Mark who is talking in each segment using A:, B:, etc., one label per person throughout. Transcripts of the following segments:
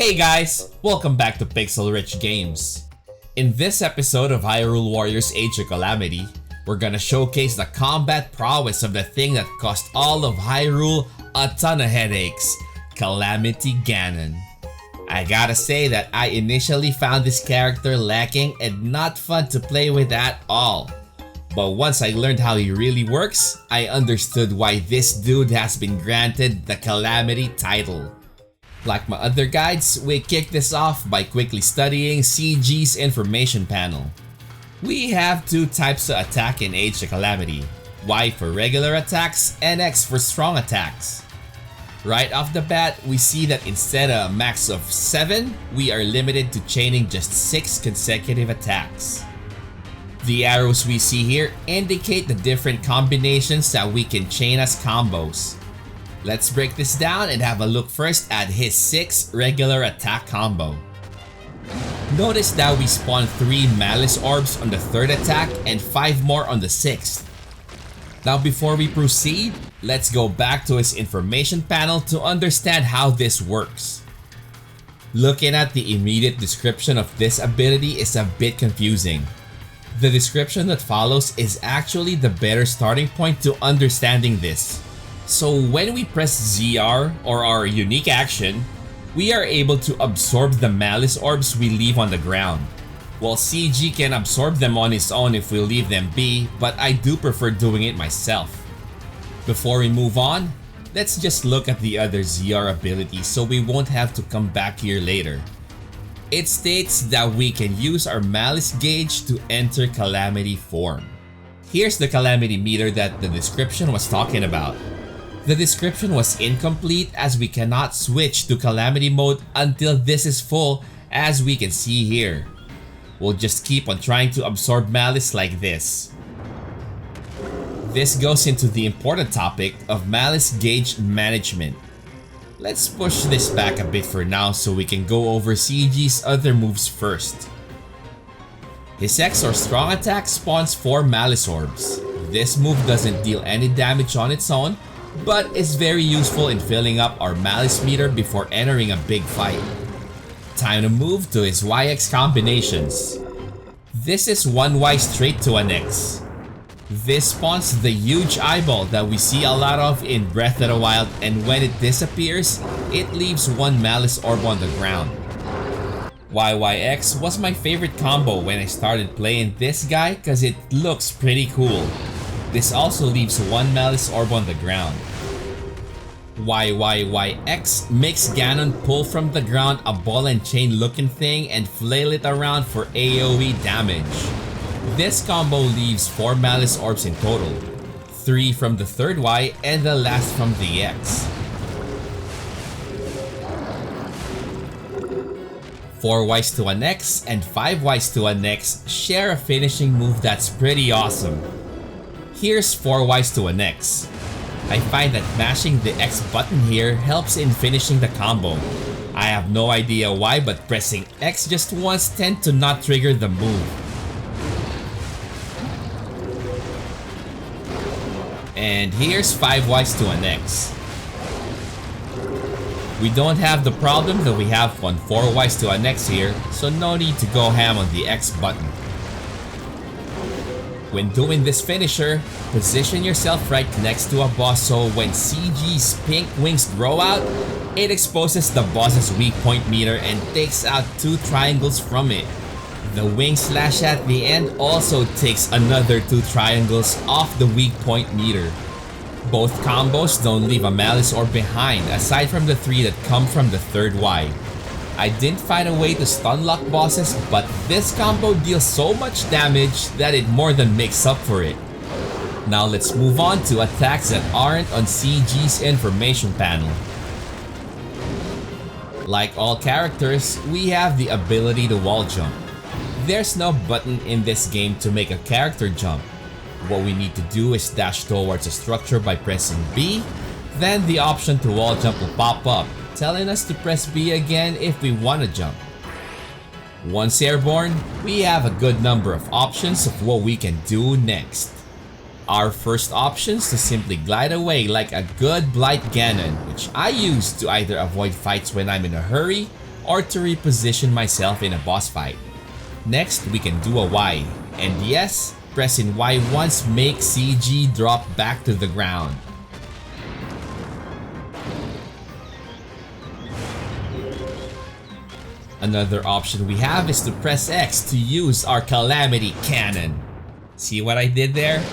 A: Hey guys! Welcome back to Pixel Rich Games. In this episode of Hyrule Warriors Age of Calamity, we're gonna showcase the combat prowess of the thing that cost all of Hyrule a ton of headaches, Calamity Ganon. I gotta say that I initially found this character lacking and not fun to play with at all. But once I learned how he really works, I understood why this dude has been granted the Calamity title. Like my other guides, we kick this off by quickly studying CG's information panel. We have two types of attack in Age of Calamity, Y for regular attacks and X for strong attacks. Right off the bat, we see that instead of a max of 7, we are limited to chaining just 6 consecutive attacks. The arrows we see here indicate the different combinations that we can chain as combos. Let's break this down and have a look first at his 6 regular attack combo. Notice that we spawn 3 Malice Orbs on the 3rd attack and 5 more on the 6th. Now before we proceed, let's go back to his information panel to understand how this works. Looking at the immediate description of this ability is a bit confusing. The description that follows is actually the better starting point to understanding this. So when we press ZR or our unique action, we are able to absorb the Malice Orbs we leave on the ground. Well, CG can absorb them on his own if we leave them be, but I do prefer doing it myself. Before we move on, let's just look at the other ZR ability so we won't have to come back here later. It states that we can use our Malice gauge to enter Calamity form. Here's the Calamity meter that the description was talking about. The description was incomplete as we cannot switch to Calamity mode until this is full, as we can see here. We'll just keep on trying to absorb Malice like this. This goes into the important topic of Malice gauge management. Let's push this back a bit for now so we can go over CG's other moves first. His X or strong attack spawns 4 Malice Orbs. This move doesn't deal any damage on its own, but is very useful in filling up our Malice meter before entering a big fight. Time to move to his YX combinations. This is one Y straight to an X. This spawns the huge eyeball that we see a lot of in Breath of the Wild, and when it disappears, it leaves 1 Malice Orb on the ground. YYX was my favorite combo when I started playing this guy cause it looks pretty cool. This also leaves 1 Malice Orb on the ground. YYYX makes Ganon pull from the ground a ball and chain looking thing and flail it around for AoE damage. This combo leaves 4 Malice Orbs in total, 3 from the 3rd Y and the last from the X. 4 Ys to an X and 5 Ys to an X share a finishing move that's pretty awesome. Here's 4 Ys to an X. I find that mashing the X button here helps in finishing the combo. I have no idea why, but pressing X just once tends to not trigger the move. And here's 5 Ys to an X. We don't have the problem that we have on 4 Ys to an X here, so no need to go ham on the X button. When doing this finisher, position yourself right next to a boss so when CG's pink wings throw out, it exposes the boss's weak point meter and takes out 2 triangles from it. The wing slash at the end also takes another 2 triangles off the weak point meter. Both combos don't leave a Malice Orb behind aside from the 3 that come from the 3rd Y. I didn't find a way to stun lock bosses, but this combo deals so much damage that it more than makes up for it. Now let's move on to attacks that aren't on CG's information panel. Like all characters, we have the ability to wall jump. There's no button in this game to make a character jump. What we need to do is dash towards a structure by pressing B, then the option to wall jump will pop up, telling us to press B again if we want to jump. Once airborne, we have a good number of options of what we can do next. Our first option is to simply glide away like a good Blight Ganon, which I use to either avoid fights when I'm in a hurry or to reposition myself in a boss fight. Next, we can do a Y, and yes, pressing Y once makes CG drop back to the ground. Another option we have is to press X to use our Calamity Ganon. See what I did there?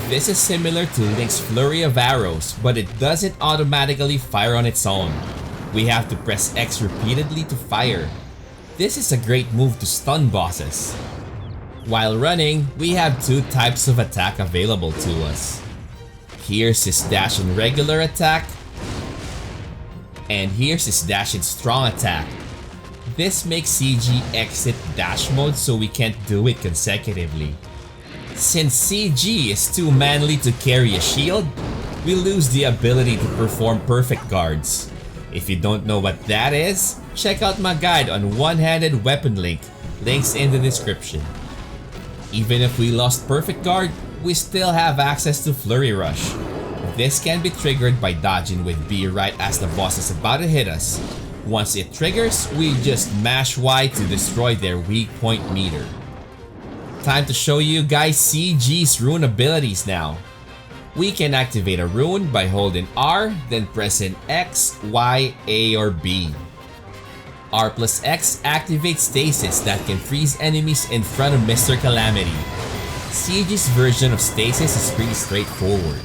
A: This is similar to Link's Flurry of Arrows, but it doesn't automatically fire on its own. We have to press X repeatedly to fire. This is a great move to stun bosses. While running, we have two types of attack available to us. Here's his dash in regular attack, and here's his dash in strong attack. This makes CG exit dash mode so we can't do it consecutively. Since CG is too manly to carry a shield, we lose the ability to perform perfect guards. If you don't know what that is, check out my guide on one-handed weapon link, links in the description. Even if we lost perfect guard, we still have access to Flurry Rush. This can be triggered by dodging with B right as the boss is about to hit us. Once it triggers, we just mash Y to destroy their weak point meter. Time to show you guys CG's rune abilities now. We can activate a rune by holding R, then pressing X, Y, A, or B. R plus X activates stasis that can freeze enemies in front of Mr. Calamity. CG's version of stasis is pretty straightforward.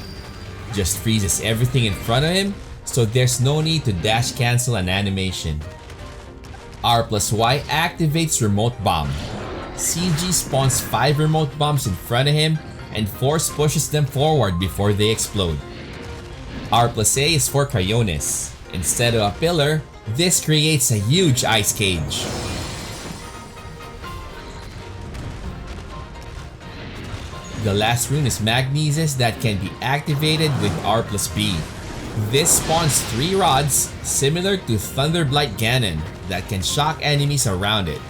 A: Just freezes everything in front of him, so there's no need to dash cancel an animation. R plus Y activates remote bomb. CG spawns 5 remote bombs in front of him and force pushes them forward before they explode. R plus A is for Cryonis. Instead of a pillar, this creates a huge ice cage. The last rune is Magnesis that can be activated with R plus B. This spawns 3 rods similar to Thunderblight Ganon that can shock enemies around it.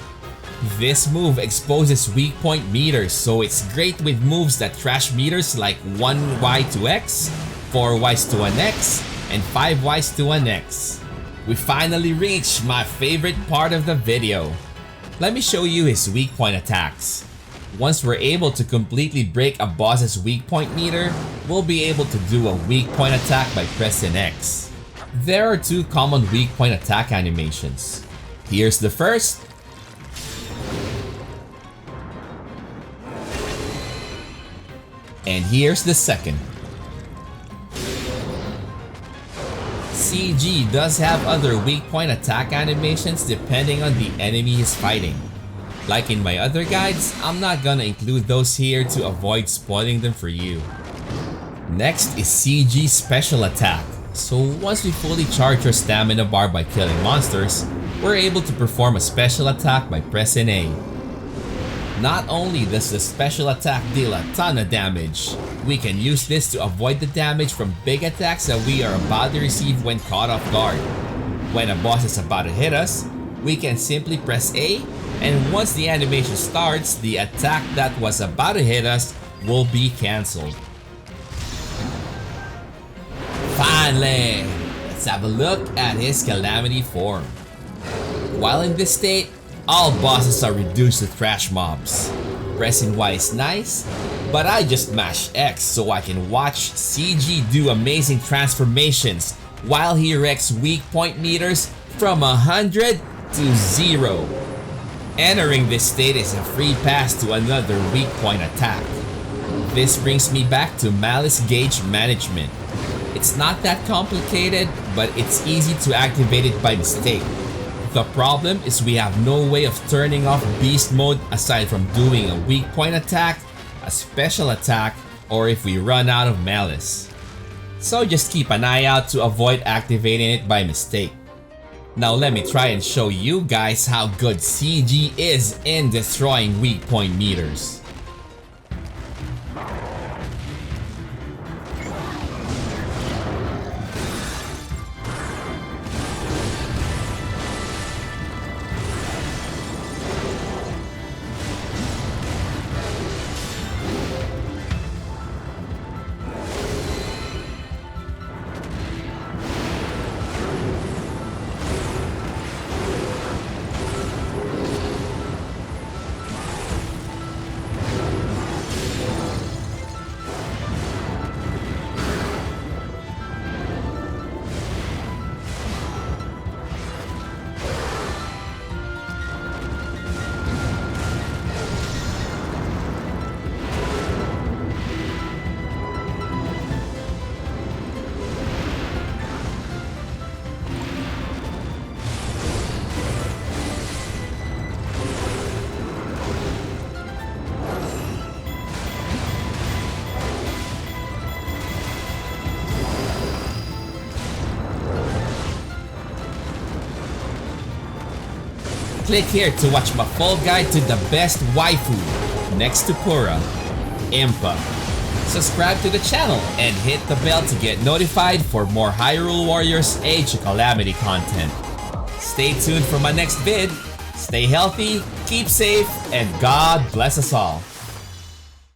A: This move exposes weak point meters, so it's great with moves that trash meters like 1Y to X, 4Ys to an X, and 5Ys to an X. We finally reached my favorite part of the video. Let me show you his weak point attacks. Once we're able to completely break a boss's weak point meter, we'll be able to do a weak point attack by pressing X. There are 2 common weak point attack animations. Here's the first. And here's the second. CG does have other weak point attack animations depending on the enemy he's fighting. Like in my other guides, I'm not gonna include those here to avoid spoiling them for you. Next is CG's special attack. So once we fully charge our stamina bar by killing monsters, we're able to perform a special attack by pressing A. Not only does the special attack deal a ton of damage, we can use this to avoid the damage from big attacks that we are about to receive when caught off guard. When a boss is about to hit us, we can simply press A, and once the animation starts, the attack that was about to hit us will be cancelled. Finally, let's have a look at his Calamity form. While in this state, all bosses are reduced to trash mobs. Pressing Y is nice, but I just mash X so I can watch CG do amazing transformations while he wrecks weak point meters from 100 to 0. Entering this state is a free pass to another weak point attack. This brings me back to Malice gauge management. It's not that complicated, but it's easy to activate it by mistake. The problem is we have no way of turning off beast mode aside from doing a weak point attack, a special attack, or if we run out of Malice. So just keep an eye out to avoid activating it by mistake. Now let me try and show you guys how good CG is in destroying weak point meters. Click here to watch my full guide to the best waifu, next to Pura, Impa. Subscribe to the channel and hit the bell to get notified for more Hyrule Warriors Age of Calamity content. Stay tuned for my next vid. Stay healthy, keep safe, and God bless us all.